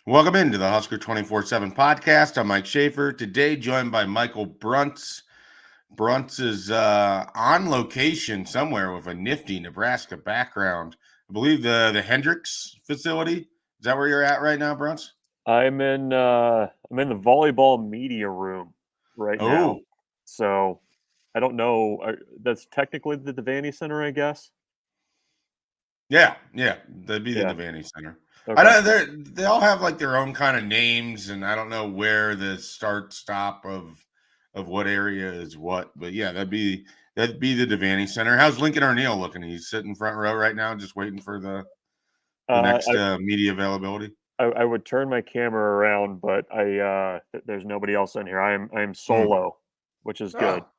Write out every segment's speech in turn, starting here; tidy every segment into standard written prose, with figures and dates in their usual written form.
Welcome into the Husker247 Podcast. I'm Mike Schaefer. Today, joined by Michael Bruntz. Bruntz is on location somewhere with a nifty Nebraska background. I believe the Hendricks facility. Is that where you're at right now, Bruntz? I'm in the volleyball media room right now. Oh, So I don't know. That's technically the Devaney Center, I guess. yeah. That'd be the Yeah. Devaney Center. I Okay. don't. They all have like their own kind of names, and I don't know where the start stop of what area is what. But yeah, that'd be the Devaney Center. How's Lincoln Arneal looking? He's sitting front row right now, just waiting for the Uh, next media availability. I would turn my camera around, but there's nobody else in here. I am Hmm. solo, which is good. Oh,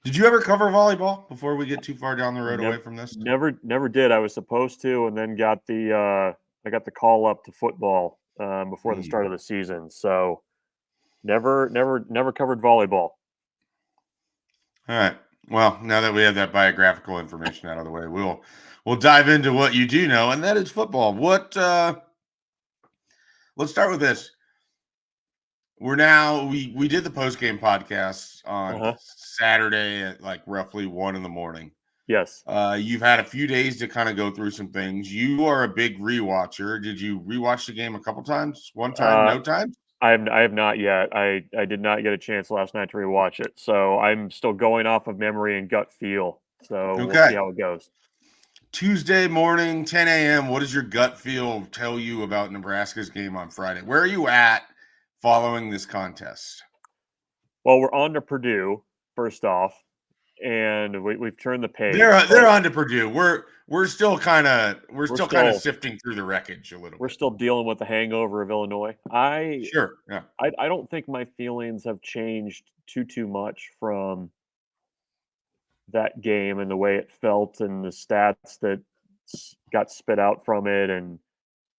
did you ever cover volleyball before we get too far down the road away Never from this? never did. I was supposed to, and then got I got the call up to football before the Hmm. start of the season. So never covered volleyball. All right. Well, now that we have that biographical information out of the way, we'll dive into what you do know, and that is football. Let's start with this. We did the post game podcast on Uh-huh. Saturday at like roughly 1 a.m. Yes. You've had a few days to kind of go through some things. You are a big rewatcher. Did you rewatch the game a couple times? One time? Uh, No time? I have not yet. I did not get a chance last night to rewatch it, so I'm still going off of memory and gut feel. So we'll see Okay. how it goes. Tuesday morning, 10 a.m. What does your gut feel tell you about Nebraska's game on Friday? Where are you at following this contest? Well, we're on to Purdue first off, and we've turned the page. They're But on to Purdue. We're still kind of we're still sifting through the wreckage a little we're bit. still dealing with the hangover of Illinois. Sure. Yeah. I don't think my feelings have changed too much from that game and the way it felt and the stats that got spit out from it and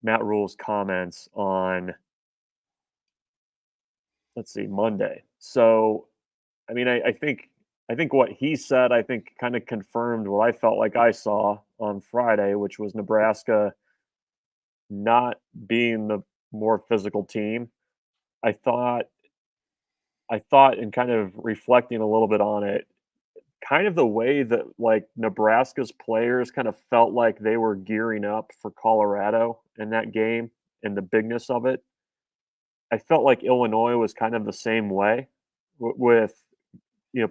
Matt Rhule's comments on, let's see, Monday. So, I mean, I think what he said, I think, kind of confirmed what I felt like I saw on Friday, which was Nebraska not being the more physical team. I thought and kind of reflecting a little bit on it, kind of the way that like Nebraska's players kind of felt like they were gearing up for Colorado in that game and the bigness of it. I felt like Illinois was kind of the same way with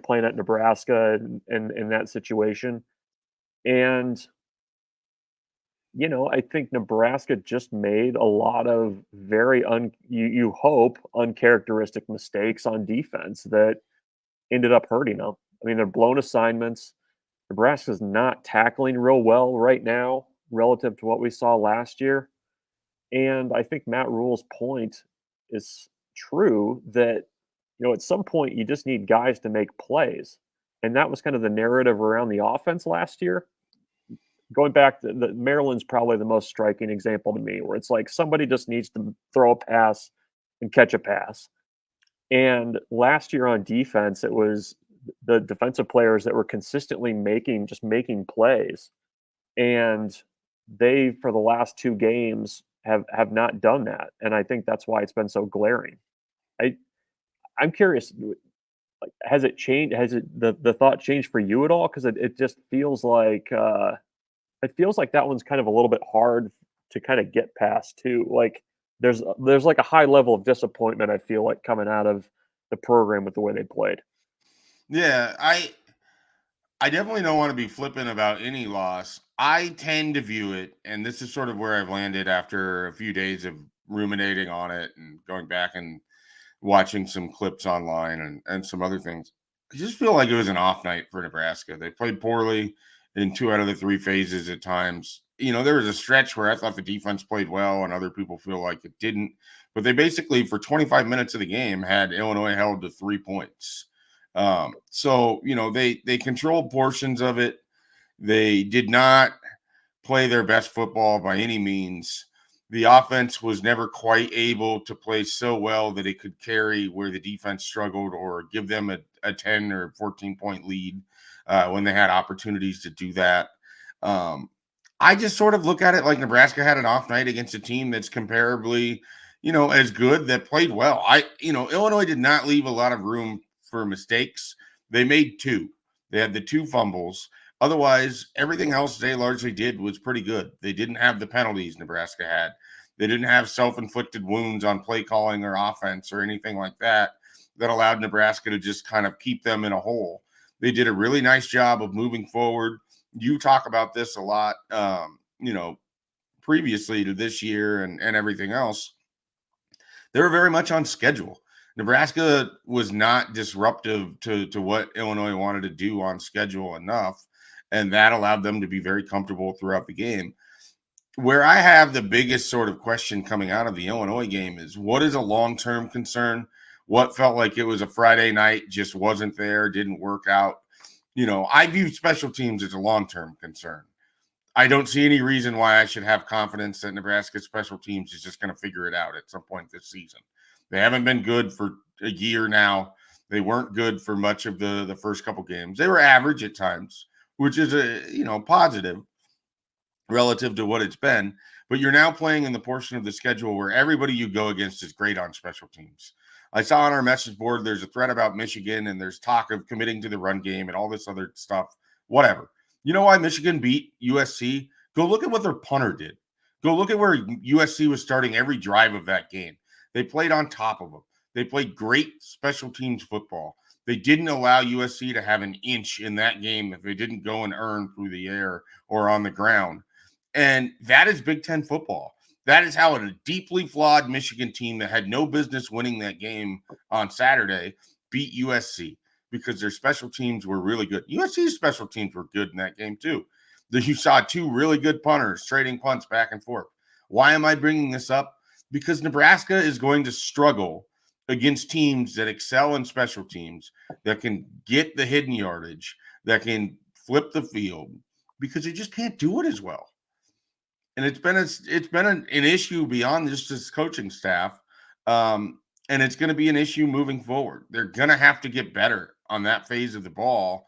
playing at Nebraska and in that situation. And I think Nebraska just made a lot of very you hope uncharacteristic mistakes on defense that ended up hurting them. I mean, they're blown assignments. Nebraska's not tackling real well right now relative to what we saw last year. And I think Matt Rule's point is true that, at some point you just need guys to make plays. And that was kind of the narrative around the offense last year. Going back to the Maryland's probably the most striking example to me, where it's like somebody just needs to throw a pass and catch a pass. And last year on defense, it was the defensive players that were consistently making plays. And they, for the last two games, have not done that. And I think that's why it's been so glaring. I I'm curious, like, has it changed? Has the thought changed for you at all? Because it just feels like that one's kind of a little bit hard to kind of get past too. Like there's like a high level of disappointment I feel like coming out of the program with the way they played. Yeah. I definitely don't want to be flippant about any loss. I tend to view it, and this is sort of where I've landed after a few days of ruminating on it and going back and watching some clips online and some other things. I just feel like it was an off night for Nebraska. They played poorly in two out of the three phases at times. There was a stretch where I thought the defense played well and other people feel like it didn't. But they basically, for 25 minutes of the game, had Illinois held to 3 points. They controlled portions of it. They did not play their best football by any means. The offense was never quite able to play so well that it could carry where the defense struggled or give them a 10 or 14 point lead when they had opportunities to do that. Um, I just sort of look at it like Nebraska had an off night against a team that's comparably, as good, that played well. Illinois did not leave a lot of room for mistakes. They made two. They had the two fumbles. Otherwise, everything else they largely did was pretty good. They didn't have the penalties Nebraska had. They didn't have self-inflicted wounds on play calling or offense or anything like that allowed Nebraska to just kind of keep them in a hole. They did a really nice job of moving forward. You talk about this a lot, previously to this year and everything else. They were very much on schedule. Nebraska was not disruptive to what Illinois wanted to do on schedule enough, and that allowed them to be very comfortable throughout the game. Where I have the biggest sort of question coming out of the Illinois game is, what is a long-term concern? What felt like it was a Friday night, just wasn't there, didn't work out. I view special teams as a long-term concern. I don't see any reason why I should have confidence that Nebraska's special teams is just going to figure it out at some point this season. They haven't been good for a year now. They weren't good for much of the first couple games. They were average at times, which is a positive relative to what it's been. But you're now playing in the portion of the schedule where everybody you go against is great on special teams. I saw on our message board there's a thread about Michigan, and there's talk of committing to the run game and all this other stuff. Whatever. You know why Michigan beat USC? Go look at what their punter did. Go look at where USC was starting every drive of that game. They played on top of them. They played great special teams football. They didn't allow USC to have an inch in that game if they didn't go and earn through the air or on the ground. And that is Big Ten football. That is how a deeply flawed Michigan team that had no business winning that game on Saturday beat USC, because their special teams were really good. USC's special teams were good in that game too. You saw two really good punters trading punts back and forth. Why am I bringing this up? Because Nebraska is going to struggle against teams that excel in special teams, that can get the hidden yardage, that can flip the field, because they just can't do it as well. And it's been an issue beyond just this coaching staff, and it's going to be an issue moving forward. They're going to have to get better on that phase of the ball,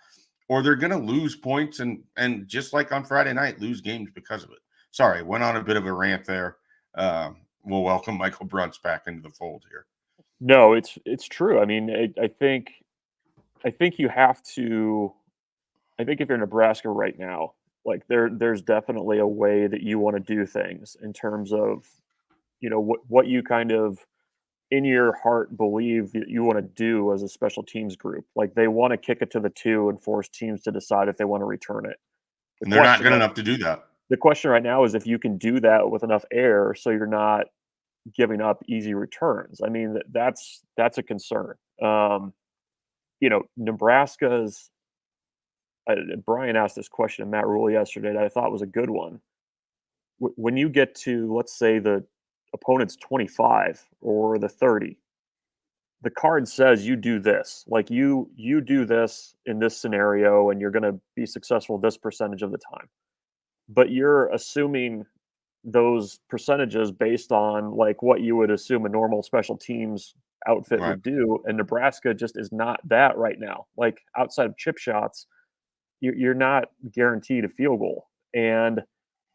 or they're going to lose points and just like on Friday night, lose games because of it. Sorry, went on a bit of a rant there. We'll welcome Michael Bruntz back into the fold here. No, it's true. I mean, I think you have to. I think if you're Nebraska right now, like there's definitely a way that you want to do things in terms of, what you kind of in your heart believe that you want to do as a special teams group. Like they want to kick it to the 2 and force teams to decide if they want to return it. And they're not good enough to do that. The question right now is if you can do that with enough air so you're not giving up easy returns. I mean, that's a concern. Nebraska's Brian asked this question of Matt Rhule yesterday that I thought was a good one. When you get to, let's say, the opponent's 25 or the 30, the card says you do this. Like you do this in this scenario, and you're going to be successful this percentage of the time. But you're assuming those percentages based on like what you would assume a normal special teams outfit Right. would do, and Nebraska just is not that right now. Like outside of chip shots, you're not guaranteed a field goal, and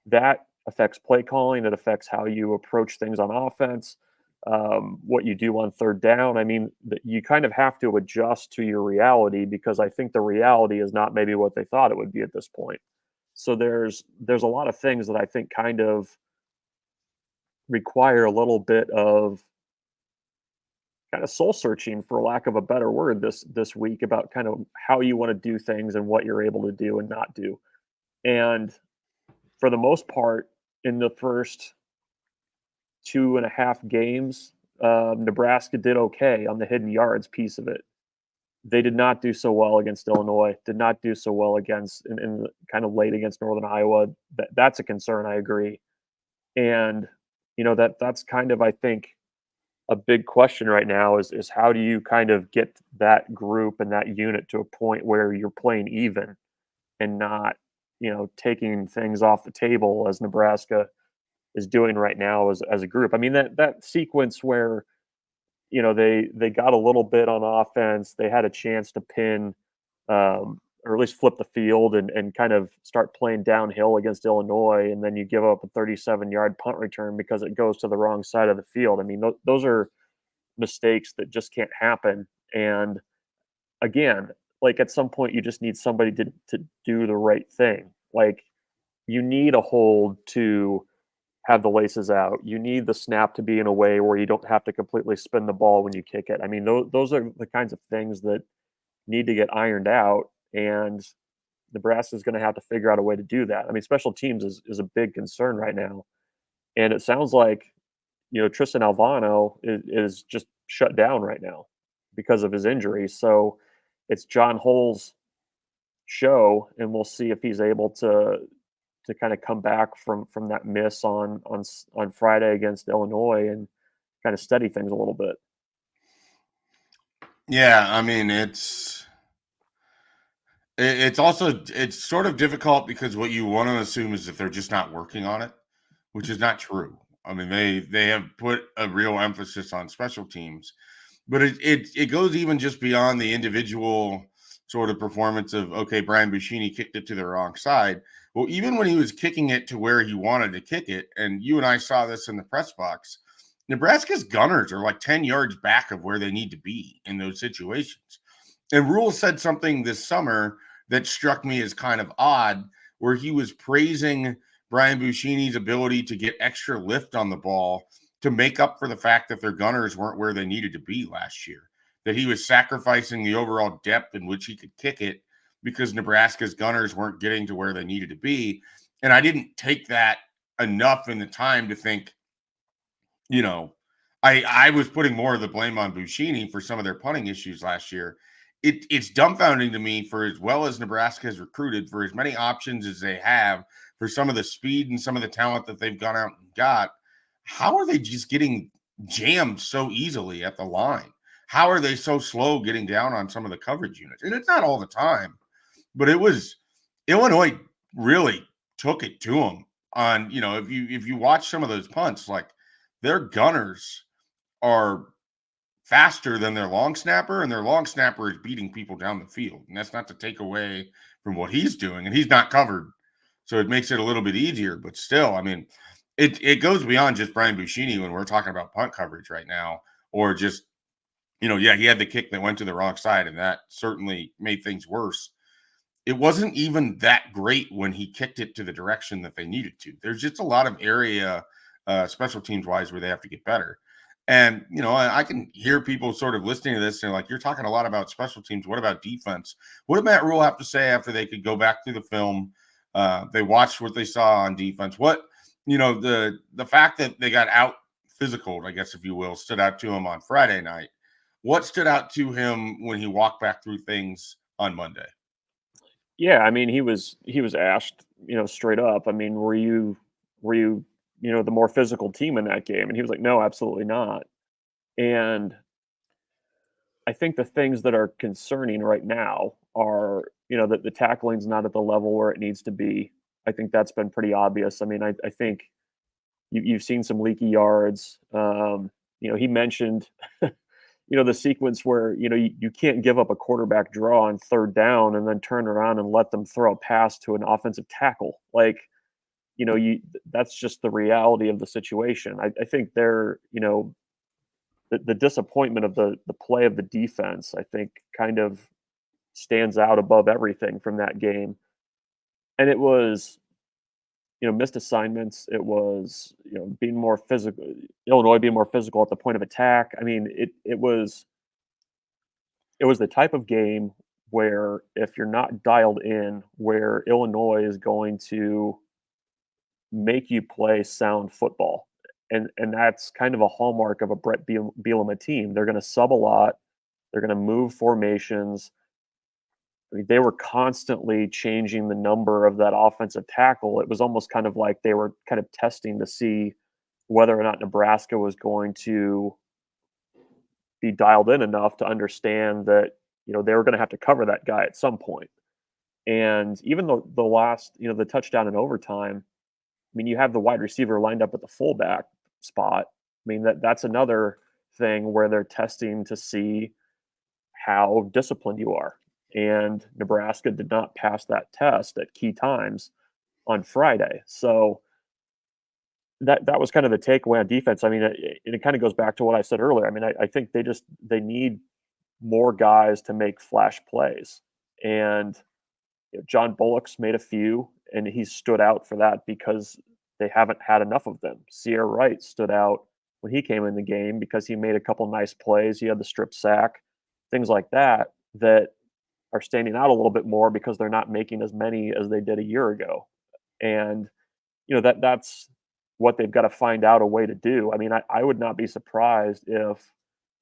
that affects play calling. It affects how you approach things on offense, what you do on third down. I mean, you kind of have to adjust to your reality, because I think the reality is not maybe what they thought it would be at this point. So there's a lot of things that I think kind of require a little bit of kind of soul searching, for lack of a better word, this week, about kind of how you want to do things and what you're able to do and not do. And for the most part, in the first 2.5 games, Nebraska did okay on the hidden yards piece of it. They did not do so well against Illinois, did not do so well against in kind of late against Northern Iowa. That's a concern, I agree. And that's kind of, I think, a big question right now is how do you kind of get that group and that unit to a point where you're playing even and not, taking things off the table as Nebraska is doing right now as a group. I mean, that sequence where, they got a little bit on offense, they had a chance to pin or at least flip the field and kind of start playing downhill against Illinois, and then you give up a 37-yard punt return because it goes to the wrong side of the field. I mean, those are mistakes that just can't happen. And again, like at some point, you just need somebody to do the right thing. Like you need a hold to have the laces out. You need the snap to be in a way where you don't have to completely spin the ball when you kick it. I mean, those are the kinds of things that need to get ironed out, and Nebraska is going to have to figure out a way to do that. I mean, special teams is a big concern right now, and it sounds like Tristan Alvano is just shut down right now because of his injury. So it's John Hull's show, and we'll see if he's able to kind of come back from that miss on Friday against Illinois and kind of steady things a little bit. Yeah, I mean it's also it's sort of difficult because what you want to assume is that they're just not working on it, which is not true. I mean, they have put a real emphasis on special teams, but it goes even just beyond the individual sort of performance of, okay, Brian Buschini kicked it to the wrong side. Well, even when he was kicking it to where he wanted to kick it, and you and I saw this in the press box, Nebraska's gunners are like 10 yards back of where they need to be in those situations. And Rhule said something this summer that struck me as kind of odd, where he was praising Brian Buschini's ability to get extra lift on the ball to make up for the fact that their gunners weren't where they needed to be last year, that he was sacrificing the overall depth in which he could kick it because Nebraska's gunners weren't getting to where they needed to be. And I didn't take that enough in the time to think, I was putting more of the blame on Buschini for some of their punting issues last year. It's dumbfounding to me, for as well as Nebraska has recruited, for as many options as they have, for some of the speed and some of the talent that they've gone out and got, how are they just getting jammed so easily at the line? How are they so slow getting down on some of the coverage units? And it's not all the time, but it was Illinois really took it to them on, if you watch some of those punts, like their gunners are faster than their long snapper, and their long snapper is beating people down the field. And that's not to take away from what he's doing, and he's not covered. So it makes it a little bit easier, but still, I mean, it goes beyond just Brian Buschini when we're talking about punt coverage right now, or just, he had the kick that went to the wrong side, and that certainly made things worse. It wasn't even that great when he kicked it to the direction that they needed to. There's just a lot of area, special teams wise, where they have to get better. And, I can hear people sort of listening to this and like, you're talking a lot about special teams. What about defense? What did Matt Rhule have to say after they could go back through the film? They watched what they saw on defense. What, the fact that they got out physical, I guess, if you will, stood out to him on Friday night. What stood out to him when he walked back through things on Monday? Yeah, I mean, he was asked, straight up, I mean, were you the more physical team in that game? And he was like, no, absolutely not. And I think the things that are concerning right now are, that the tackling's not at the level where it needs to be. I think that's been pretty obvious. I mean, I think you've seen some leaky yards. He mentioned, the sequence where, you can't give up a quarterback draw on third down and then turn around and let them throw a pass to an offensive tackle. Like, that's just the reality of the situation. I think they're, the disappointment of the play of the defense, I think, kind of stands out above everything from that game. And it was, missed assignments. It was, being more physical, Illinois being more physical at the point of attack. I mean, it was the type of game where if you're not dialed in, where Illinois is going to make you play sound football. And that's kind of a hallmark of a Brett Bielema team. They're going to sub a lot. They're going to move formations. I mean, they were constantly changing the number of that offensive tackle. It was almost kind of like they were kind of testing to see whether or not Nebraska was going to be dialed in enough to understand that, they were going to have to cover that guy at some point. And even the last, the touchdown in overtime, I mean, you have the wide receiver lined up at the fullback spot. I mean, that's another thing where they're testing to see how disciplined you are. and Nebraska did not pass that test at key times on Friday. So that was kind of the takeaway on defense. I mean, it kind of goes back to what I said earlier. I mean, I think they need more guys to make flash plays, and John Bullock's made a few, and he stood out for that because they haven't had enough of them. Sierra Wright stood out when he came in the game because he made a couple nice plays. He had the strip sack, things like that that are standing out a little bit more because they're not making as many as they did a year ago. And that's what they've got to find out a way to do. I mean, I would not be surprised if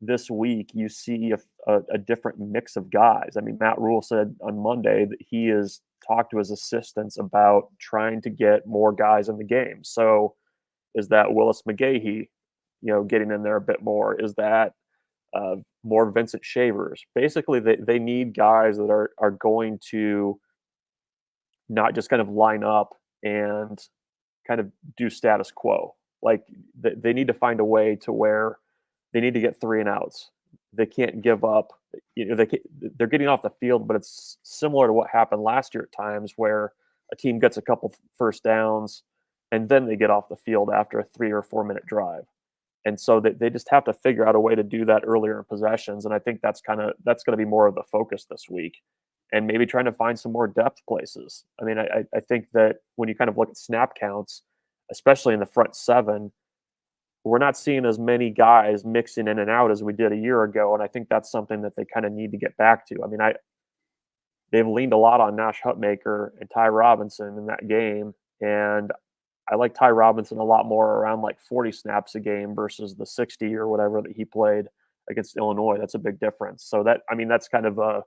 this week you see a different mix of guys. I mean, Matt Rhule said on Monday that he has talked to his assistants about trying to get more guys in the game. So is that Willis McGahee, getting in there a bit more? Is that more Vincent Shavers? Basically, they need guys that are going to not just kind of line up and kind of do status quo. Like they need to find a way to where they need to get 3 and outs. They can't give up. They're getting off the field, but it's similar to what happened last year at times where a team gets a couple first downs and then they get off the field after a 3 or 4 minute drive. And so they just have to figure out a way to do that earlier in possessions. And I think that's going to be more of the focus this week, and maybe trying to find some more depth places. I mean, I think that when you kind of look at snap counts, especially in the front 7, we're not seeing as many guys mixing in and out as we did a year ago. And I think that's something that they kind of need to get back to. I mean, they've leaned a lot on Nash Hutmaker and Ty Robinson in that game. And I like Ty Robinson a lot more, around like 40 snaps a game versus the 60 or whatever that he played against Illinois. That's a big difference. So that's kind of a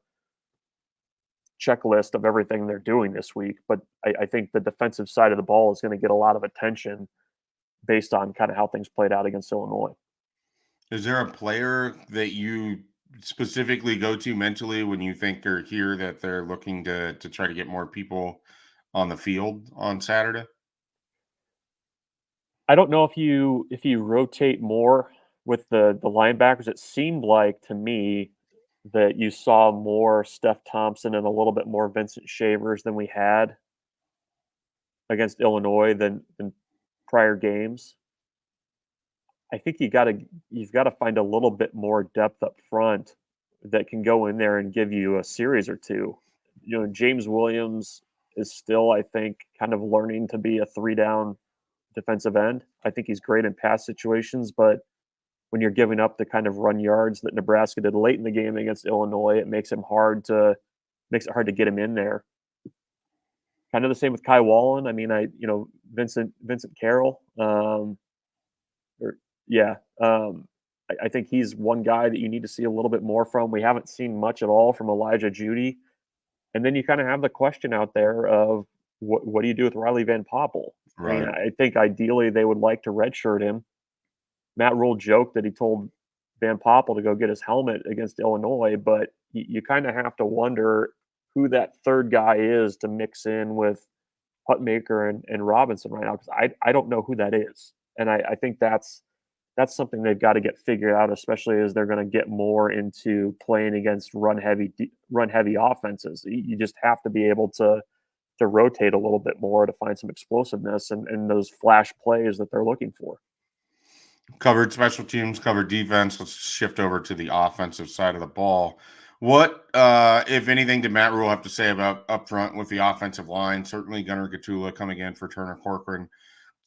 checklist of everything they're doing this week. But I think the defensive side of the ball is going to get a lot of attention based on kind of how things played out against Illinois. Is there a player that you specifically go to mentally when you think they're here, that they're looking to try to get more people on the field on Saturday? I don't know if you rotate more with the linebackers. It seemed like to me that you saw more Steph Thompson and a little bit more Vincent Shavers than we had against Illinois than prior games. I think you've got to find a little bit more depth up front that can go in there and give you a series or two. James Williams is still, I think, kind of learning to be a 3-down defensive end. I think he's great in pass situations, but when you're giving up the kind of run yards that Nebraska did late in the game against Illinois, it makes it hard to get him in there. Kind of the same with Kai Wallen. I mean, Vincent Carroll. I think he's one guy that you need to see a little bit more from. We haven't seen much at all from Elijah Judy. And then you kind of have the question out there of what do you do with Riley Van Poppel? Right. I mean, I think ideally they would like to redshirt him. Matt Rhule joked that he told Van Poppel to go get his helmet against Illinois, but you kind of have to wonder who that third guy is to mix in with Hutmaker and Robinson right now, because I don't know who that is. And I think that's something they've got to get figured out, especially as they're going to get more into playing against run heavy offenses. You just have to be able to rotate a little bit more to find some explosiveness and those flash plays that they're looking for. Covered special teams, covered defense. Let's shift over to the offensive side of the ball. What, if anything, did Matt Rhule have to say about up front with the offensive line? Certainly Gunnar Gatula coming in for Turner Corcoran.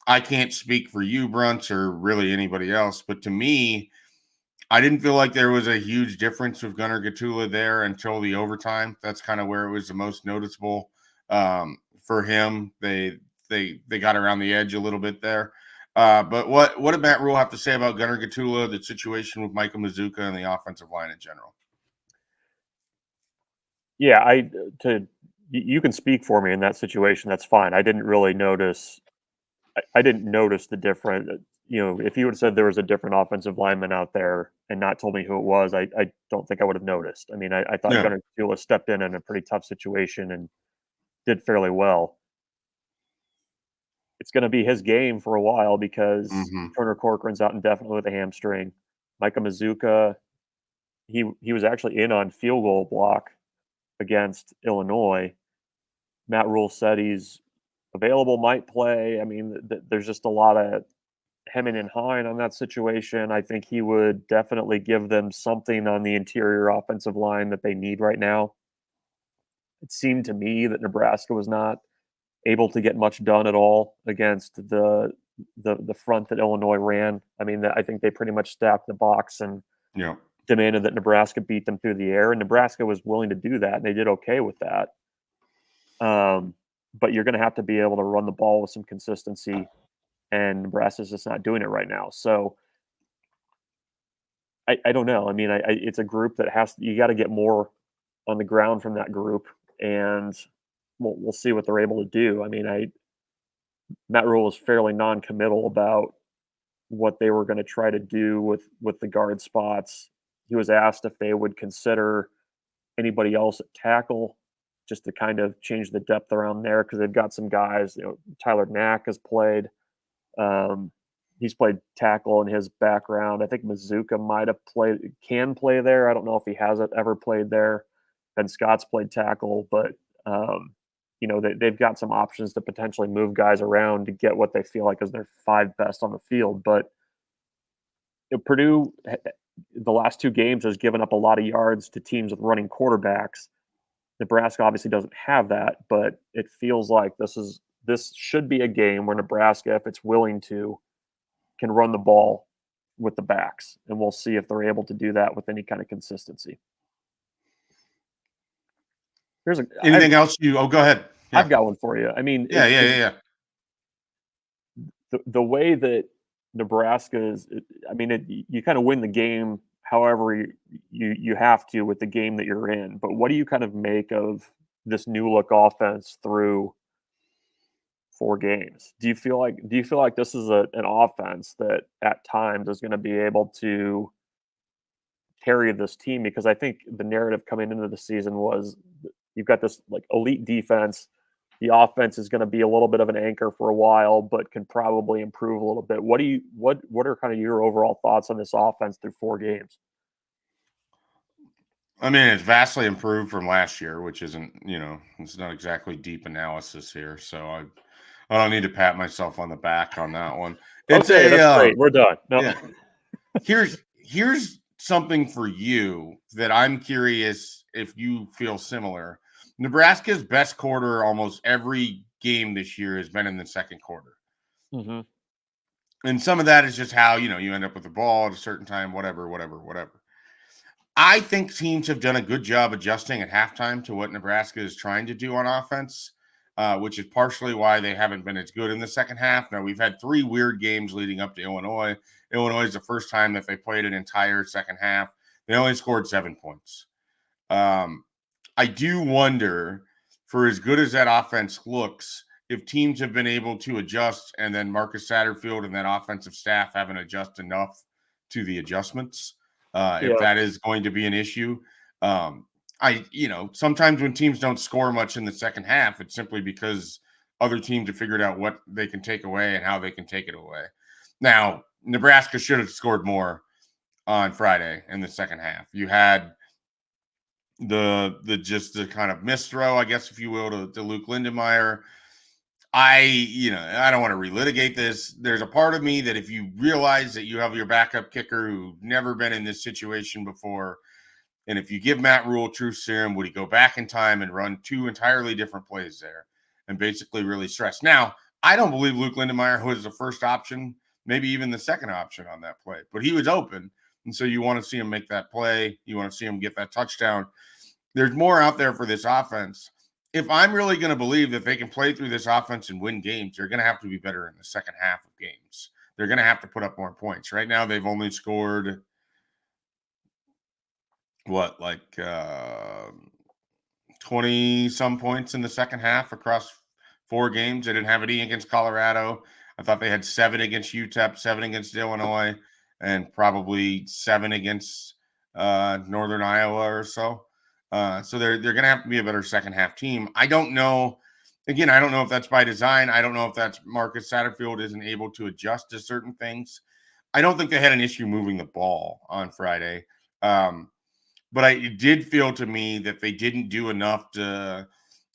I can't speak for you, Bruntz, or really anybody else, but to me, I didn't feel like there was a huge difference with Gunnar Gatula there until the overtime. That's kind of where it was the most noticeable for him. They got around the edge a little bit there. But what did Matt Rhule have to say about Gunnar Gatula, the situation with Michael Mazuka, and the offensive line in general? Yeah, you can speak for me in that situation. That's fine. I didn't really notice. I didn't notice the different. If you would have said there was a different offensive lineman out there and not told me who it was, I don't think I would have noticed. I mean, I thought Gunnar Gatula stepped in a pretty tough situation and did fairly well. It's going to be his game for a while because Turner Corcoran's out indefinitely with a hamstring. Micah Mazuka, he was actually in on field goal block against Illinois. Matt Rhule said he's available, might play. I mean, there's just a lot of hemming and hawing on that situation. I think he would definitely give them something on the interior offensive line that they need right now. It seemed to me that Nebraska was not able to get much done at all against the front that Illinois ran. I mean, I think they pretty much stacked the box and Yeah. demanded that Nebraska beat them through the air, and Nebraska was willing to do that, and they did okay with that. But you're going to have to be able to run the ball with some consistency, and Nebraska's just not doing it right now. So I don't know. I mean, it's a group that you got to get more on the ground from that group, and we'll see what they're able to do. I mean, Matt Rhule was fairly non-committal about what they were going to try to do with the guard spots. He was asked if they would consider anybody else at tackle just to kind of change the depth around there because they've got some guys. Tyler Knack has played. He's played tackle in his background. I think Mazuka might have can play there. I don't know if he hasn't ever played there. Ben Scott's played tackle, but they've got some options to potentially move guys around to get what they feel like is their 5 best on the field. But Purdue, the last 2 games, has given up a lot of yards to teams with running quarterbacks. Nebraska obviously doesn't have that, but it feels like this should be a game where Nebraska, if it's willing to, can run the ball with the backs, and we'll see if they're able to do that with any kind of consistency. Anything else go ahead. Yeah. I've got one for you. I mean, yeah. The way that Nebraska is, you kind of win the game however you have to with the game that you're in. But what do you kind of make of this new look offense through 4 games? Do you feel like this is an offense that at times is going to be able to carry this team? Because I think the narrative coming into the season was you've got this like elite defense. The offense is going to be a little bit of an anchor for a while, but can probably improve a little bit. What are kind of your overall thoughts on this offense through 4 games? I mean, it's vastly improved from last year, which isn't, it's not exactly deep analysis here. So I don't need to pat myself on the back on that one. That's great. We're done. No. Yeah. Here's something for you that I'm curious if you feel similar. Nebraska's best quarter almost every game this year has been in the second quarter. Mm-hmm. And some of that is just how, you end up with the ball at a certain time, whatever. I think teams have done a good job adjusting at halftime to what Nebraska is trying to do on offense, which is partially why they haven't been as good in the second half. Now, we've had 3 weird games leading up to Illinois. Illinois is the first time that they played an entire second half. They only scored 7 points. I do wonder, for as good as that offense looks, if teams have been able to adjust and then Marcus Satterfield and that offensive staff haven't adjusted enough to the adjustments. If that is going to be an issue. Sometimes when teams don't score much in the second half, it's simply because other teams have figured out what they can take away and how they can take it away. Now, Nebraska should have scored more on Friday in the second half. You had the kind of misthrow, I guess, if you will, to Luke Lindenmeyer. I don't want to relitigate this. There's a part of me that if you realize that you have your backup kicker who's never been in this situation before, and if you give Matt Rhule truth serum, would he go back in time and run 2 entirely different plays there and basically really stress? Now, I don't believe Luke Lindenmeyer was the first option, maybe even the second option on that play, but he was open. And so you want to see him make that play. You want to see him get that touchdown. There's more out there for this offense. If I'm really going to believe that they can play through this offense and win games, they're going to have to be better in the second half of games. They're going to have to put up more points. Right now, they've only scored 20-some points in the second half across 4 games. They didn't have any against Colorado. I thought they had 7 against UTEP, 7 against Illinois, and probably 7 against Northern Iowa or so. So they're going to have to be a better second half team. I don't know. Again, I don't know if that's by design. I don't know if that's Marcus Satterfield isn't able to adjust to certain things. I don't think they had an issue moving the ball on Friday. but it did feel to me that they didn't do enough to,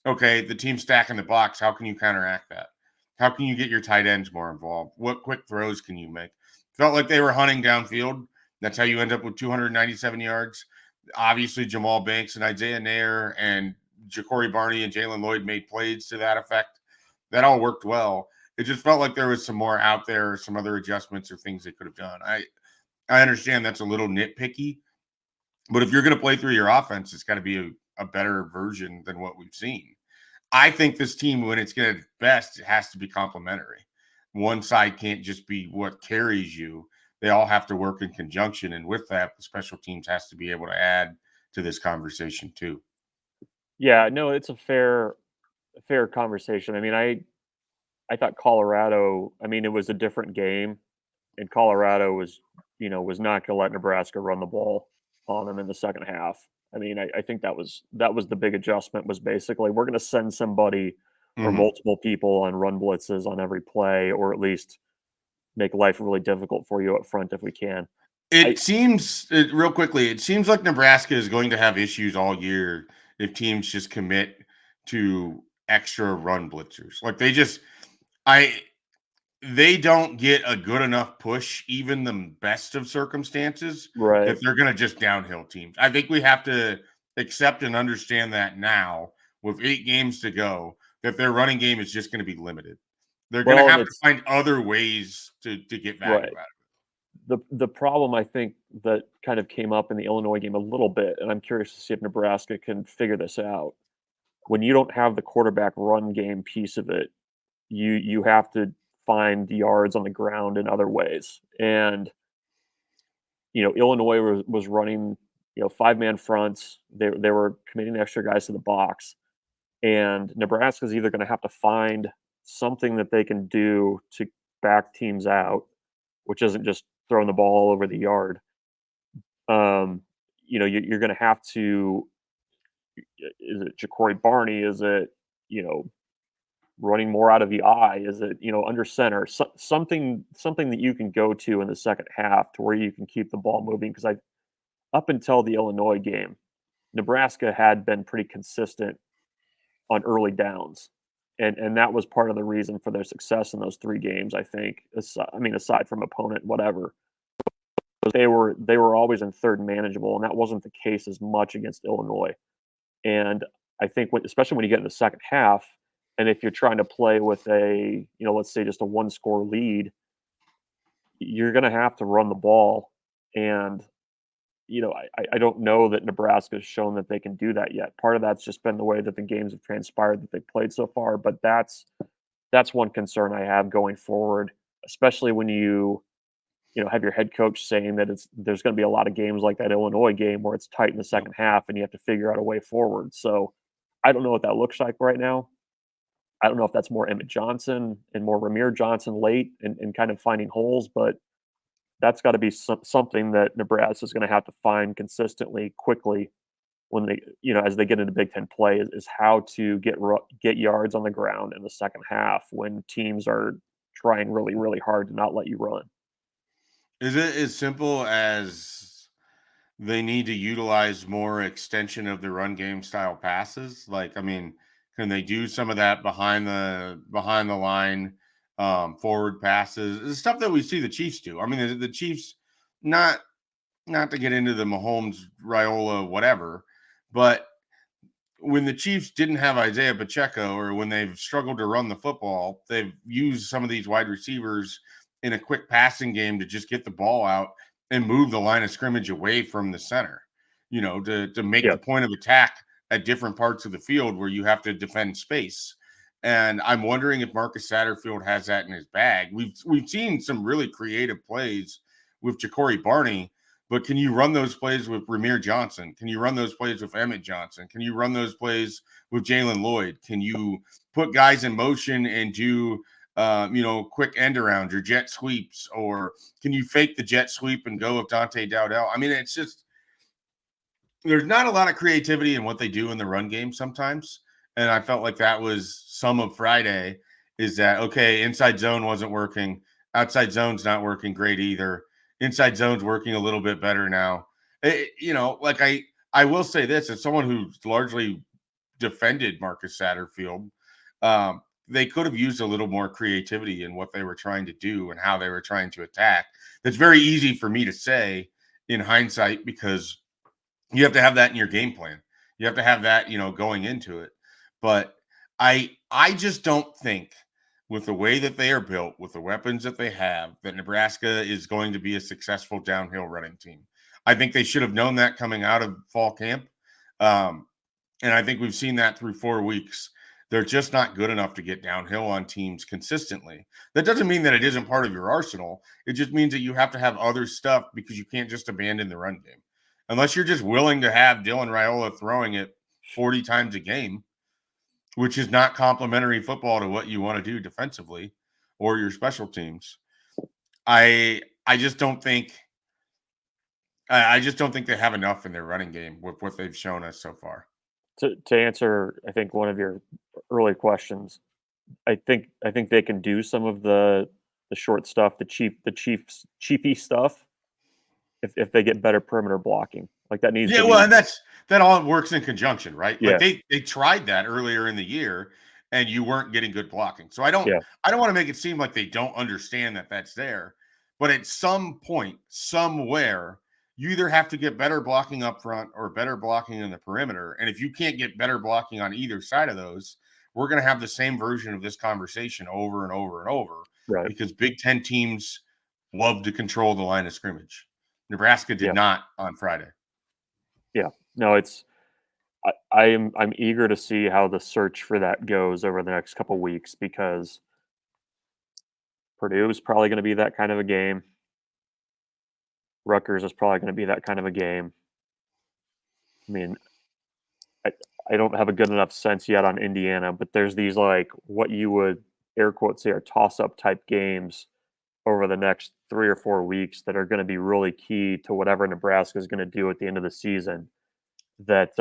okay, the team's stacking the box. How can you counteract that? How can you get your tight ends more involved? What quick throws can you make? Felt like they were hunting downfield. That's how you end up with 297 yards. Obviously, Jamal Banks and Isaiah Nair and Ja'Cory Barney and Jalen Lloyd made plays to that effect. That all worked well. It just felt like there was some more out there, some other adjustments or things they could have done. I understand that's a little nitpicky, but if you're going to play through your offense, it's got to be a better version than what we've seen. I think this team, when it's at its best, it has to be complementary. One side can't just be what carries you. They all have to work in conjunction. And with that, the special teams has to be able to add to this conversation too. Yeah, no, it's a fair conversation. I mean, I thought Colorado, I mean, it was a different game, and Colorado was not going to let Nebraska run the ball on them in the second half. I mean, I think that was the big adjustment, was basically we're going to send somebody or Mm-hmm. multiple people on run blitzes on every play, or at least make life really difficult for you up front if we can. I It seems, real quickly, it seems like Nebraska is going to have issues all year if teams just commit to extra run blitzers. Like I, they don't get a good enough push, even the best of circumstances, Right. that they're going to just downhill teams. I think we have to accept and understand that now, with 8 games to go, that their running game is just going to be limited. They're going to Well, and have to it's find other ways to get value right. out The problem I think that kind of came up in the Illinois game a little bit, and I'm curious to see if Nebraska can figure this out. When you don't have the quarterback run game piece of it, you have to find yards on the ground in other ways. And Illinois was running 5-man fronts. They were committing extra guys to the box, and Nebraska's either going to have to find something that they can do to back teams out, which isn't just throwing the ball all over the yard. You're going to have to. Is it Ja'Cory Barney? Is it you know running more out of the eye? Is it under center? Something that you can go to in the second half to where you can keep the ball moving. Because I up until the Illinois game, Nebraska had been pretty consistent on early downs, and that was part of the reason for their success in those 3 games. I think. Aside from opponent, whatever, they were always in third and manageable, and that wasn't the case as much against Illinois. And I think especially when you get in the second half, and if you're trying to play with let's say just a 1-score lead, you're going to have to run the ball. And, I don't know that Nebraska's shown that they can do that yet. Part of that's just been the way that the games have transpired that they've played so far. But that's one concern I have going forward, especially when have your head coach saying that there's going to be a lot of games like that Illinois game where it's tight in the of second half and you have to figure out a way forward. So I don't know what that looks like right now. I don't know if that's more Emmett Johnson and more Ramir Johnson late and kind of finding holes, but that's got to be something that Nebraska is going to have to find consistently, quickly, when as they get into Big Ten play, is how to get yards on the ground in the second half when teams are trying really, really hard to not let you run. Is it as simple as they need to utilize more extension of the run game style passes? Like, I mean, can they do some of that behind the line, forward passes? The stuff that we see the Chiefs do. I mean, the Chiefs, not not to get into the Mahomes, Raiola, whatever, but when the Chiefs didn't have Isaiah Pacheco, or when they've struggled to run the football, they've used some of these wide receivers in a quick passing game to just get the ball out and move the line of scrimmage away from the center, to make Yeah. the point of attack at different parts of the field where you have to defend space. And I'm wondering if Marcus Satterfield has that in his bag. We've seen some really creative plays with Ja'Cory Barney, but can you run those plays with Ramir Johnson? Can you run those plays with Emmett Johnson? Can you run those plays with Jalen Lloyd? Can you put guys in motion and do, quick end around or jet sweeps? Or can you fake the jet sweep and go with Dante Dowdell? I mean, it's just, there's not a lot of creativity in what they do in the run game sometimes. And I felt like that was some of Friday, is that, okay, inside zone wasn't working. Outside zone's not working great either. Inside zone's working a little bit better now. I will say this, as someone who's largely defended Marcus Satterfield, they could have used a little more creativity in what they were trying to do and how they were trying to attack. That's very easy for me to say in hindsight, because you have to have that in your game plan. You have to have that, going into it. But I just don't think, with the way that they are built, with the weapons that they have, that Nebraska is going to be a successful downhill running team. I think they should have known that coming out of fall camp. And I think we've seen that through 4 weeks. They're just not good enough to get downhill on teams consistently. That doesn't mean that it isn't part of your arsenal. It just means that you have to have other stuff, because you can't just abandon the run game. Unless you're just willing to have Dayton Raiola throwing it 40 times a game, which is not complementary football to what you want to do defensively or your special teams. I just don't think they have enough in their running game with what they've shown us so far. To answer, I think, one of your early questions, I think they can do some of the short stuff, the cheapy stuff, if they get better perimeter blocking. Like that needs to be. Well, and that all works in conjunction, right? Yeah. Like they tried that earlier in the year, and you weren't getting good blocking. So I don't want to make it seem like they don't understand that that's there. But at some point, somewhere, you either have to get better blocking up front or better blocking in the perimeter. And if you can't get better blocking on either side of those, we're going to have the same version of this conversation over and over and over. Right. Because Big Ten teams love to control the line of scrimmage. Nebraska did not on Friday. Yeah. No, I'm eager to see how the search for that goes over the next couple weeks, because Purdue is probably going to be that kind of a game. Rutgers is probably going to be that kind of a game. I mean, I don't have a good enough sense yet on Indiana, but there's these, like, what you would air quotes say are toss-up type games over the next 3 or 4 weeks that are going to be really key to whatever Nebraska is going to do at the end of the season. That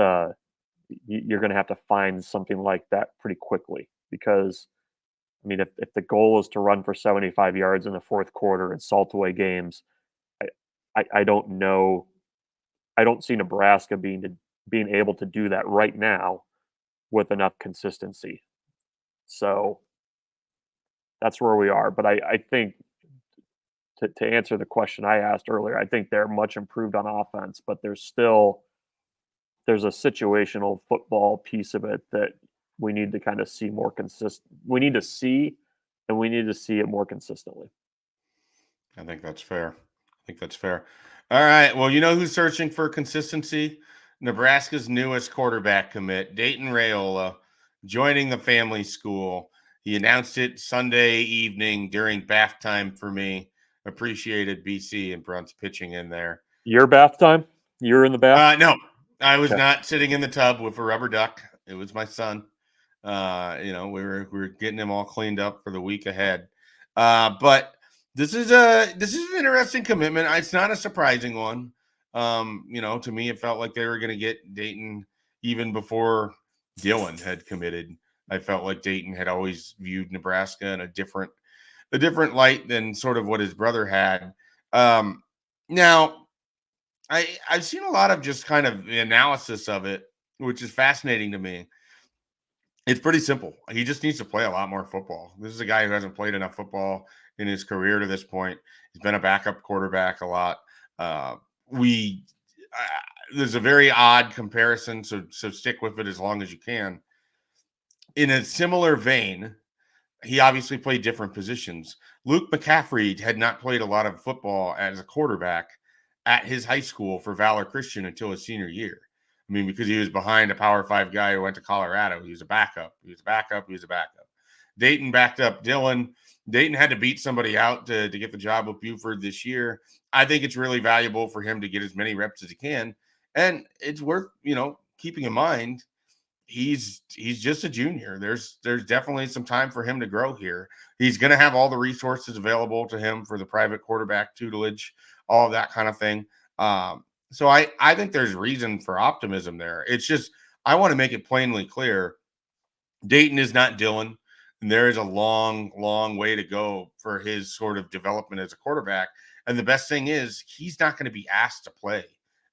you're going to have to find something like that pretty quickly, because, I mean, if the goal is to run for 75 yards in the fourth quarter and salt away games, I don't know. I don't see Nebraska being able to do that right now with enough consistency. So that's where we are. But I think, to answer the question I asked earlier, I think they're much improved on offense, but there's a situational football piece of it that we need to kind of see more consistent. We need to see it more consistently. I think that's fair. All right. Well, you know who's searching for consistency? Nebraska's newest quarterback commit, Dayton Raiola, joining the family school. He announced it Sunday evening during bath time for me. Appreciated BC and Bruntz pitching in there. Your bath time? You were in the bath? No, I was not sitting in the tub with a rubber duck. It was my son. We were getting him all cleaned up for the week ahead. But this is an interesting commitment. It's not a surprising one. To me, it felt like they were going to get Dayton even before Dylan had committed. I felt like Dayton had always viewed Nebraska in a different light than sort of what his brother had. Now, I've seen a lot of just kind of the analysis of it, which is fascinating to me. It's pretty simple. He just needs to play a lot more football. This is a guy who hasn't played enough football in his career to this point. He's been a backup quarterback a lot. There's a very odd comparison, so stick with it as long as you can. In a similar vein, he obviously played different positions. Luke McCaffrey had not played a lot of football as a quarterback at his high school for Valor Christian until his senior year. I mean, because he was behind a Power 5 guy who went to Colorado. He was a backup. Dayton backed up Dylan. Dayton had to beat somebody out to get the job with Buford this year. I think it's really valuable for him to get as many reps as he can. And it's worth, keeping in mind, he's just a junior. There's definitely some time for him to grow here. He's going to have all the resources available to him for the private quarterback tutelage, all of that kind of thing. So I think there's reason for optimism there. It's just, I want to make it plainly clear, Dayton is not Dylan, and there is a long, long way to go for his sort of development as a quarterback. And the best thing is, he's not going to be asked to play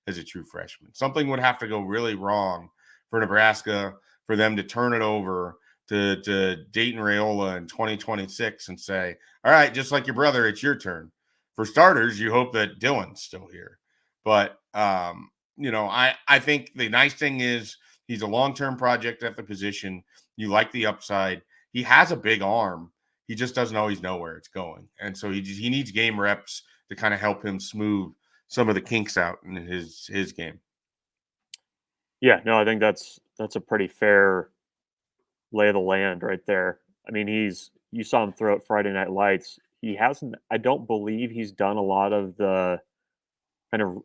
as a true freshman. Something would have to go really wrong for Nebraska for them to turn it over to Dayton Raiola in 2026 and say, all right, just like your brother, it's your turn. For starters, you hope that Dylan's still here. But, I think the nice thing is he's a long-term project at the position. You like the upside. He has a big arm. He just doesn't always know where it's going. And so he needs game reps to kind of help him smooth some of the kinks out in his game. Yeah, no, I think that's a pretty fair lay of the land right there. I mean, you saw him throw at Friday Night Lights. He hasn't. I don't believe he's done a lot of the kind of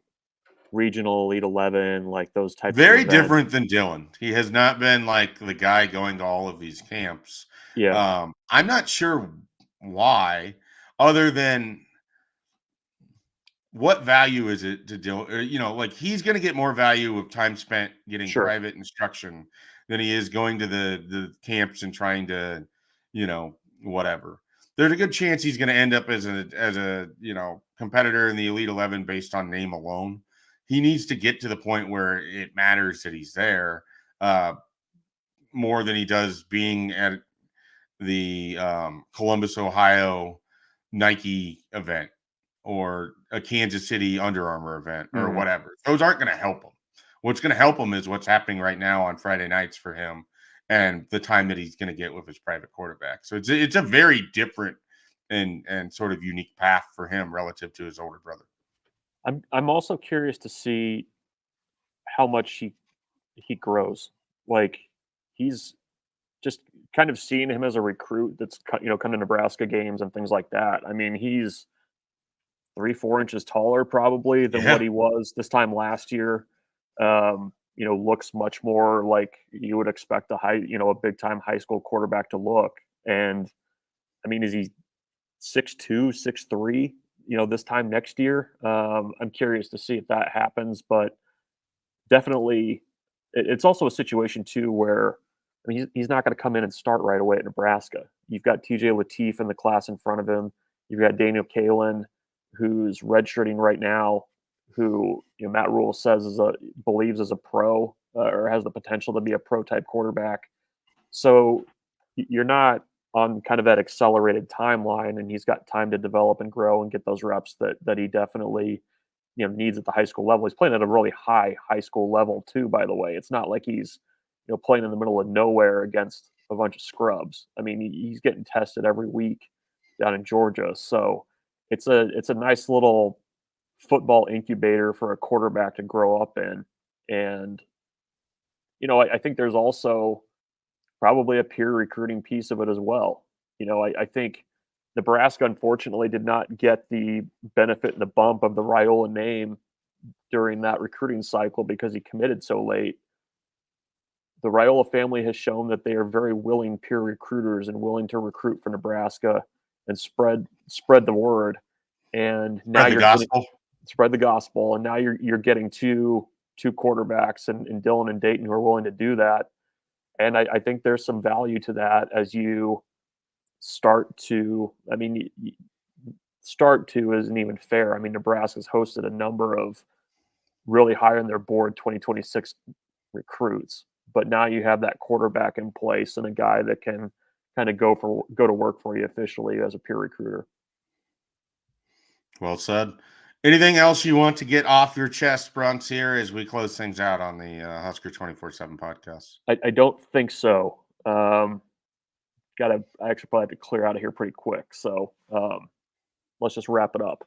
regional Elite 11, like those types of Very events. different than Dylan. He has not been like the guy going to all of these camps. Yeah, I'm not sure why, other than what value is it to Dylan? Like he's going to get more value of time spent getting sure. private instruction than he is going to the camps and trying to, whatever. There's a good chance he's going to end up as a competitor in the Elite 11 based on name alone. He needs to get to the point where it matters that he's there more than he does being at the Columbus, Ohio Nike event or a Kansas City Under Armour event or Mhm. whatever. Those aren't going to help him. What's going to help him is what's happening right now on Friday nights for him and the time that he's going to get with his private quarterback. So it's a very different and sort of unique path for him relative to his older brother. I'm also curious to see how much he grows. Like he's just kind of seeing him as a recruit that's come to Nebraska games and things like that. I mean, he's 3-4 inches taller probably than what Yeah. he was this time last year. Looks much more like you would expect a big time high school quarterback to look. And I mean, is he 6'2", 6'3", this time next year? I'm curious to see if that happens, but definitely it's also a situation too where I mean he's not going to come in and start right away at Nebraska. You've got TJ Lateef in the class in front of him. You've got Daniel Kalen, who's redshirting right now, who Matt Rhule says believes is a pro or has the potential to be a pro type quarterback. So you're not on kind of that accelerated timeline, and he's got time to develop and grow and get those reps that he definitely needs at the high school level. He's playing at a really high school level too, by the way. It's not like he's playing in the middle of nowhere against a bunch of scrubs. I mean, he's getting tested every week down in Georgia. So it's a nice little football incubator for a quarterback to grow up in. And I think there's also probably a peer recruiting piece of it as well. I think Nebraska unfortunately did not get the benefit and the bump of the Raiola name during that recruiting cycle because he committed so late. The Raiola family has shown that they are very willing peer recruiters and willing to recruit for Nebraska and spread the word. And now Spread the you're getting gospel. spread the gospel, and now you're getting two quarterbacks in Dylan and Dayton who are willing to do that. And I think there's some value to that as you start to. I mean, start to isn't even fair. I mean, Nebraska's hosted a number of really high on their board 2026 recruits, but now you have that quarterback in place and a guy that can kind of go to work for you officially as a peer recruiter. Well said. Anything else you want to get off your chest, Bruntz, here as we close things out on the Husker 24/7 podcast? I don't think so. I actually probably have to clear out of here pretty quick. So let's just wrap it up.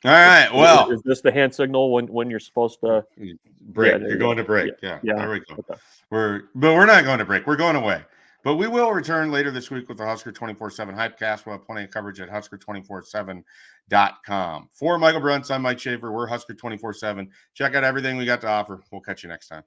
All right. Well, Is this the hand signal when you're supposed to? Yeah, break. there You're you go. going to break. Yeah, Yeah. yeah. There we go. Okay. We're not going to break. We're going away. But we will return later this week with the Husker 24/7 Hypecast. We'll have plenty of coverage at Husker247.com. For Michael Bruntz, I'm Mike Schaefer. We're Husker 24/7. Check out everything we got to offer. We'll catch you next time.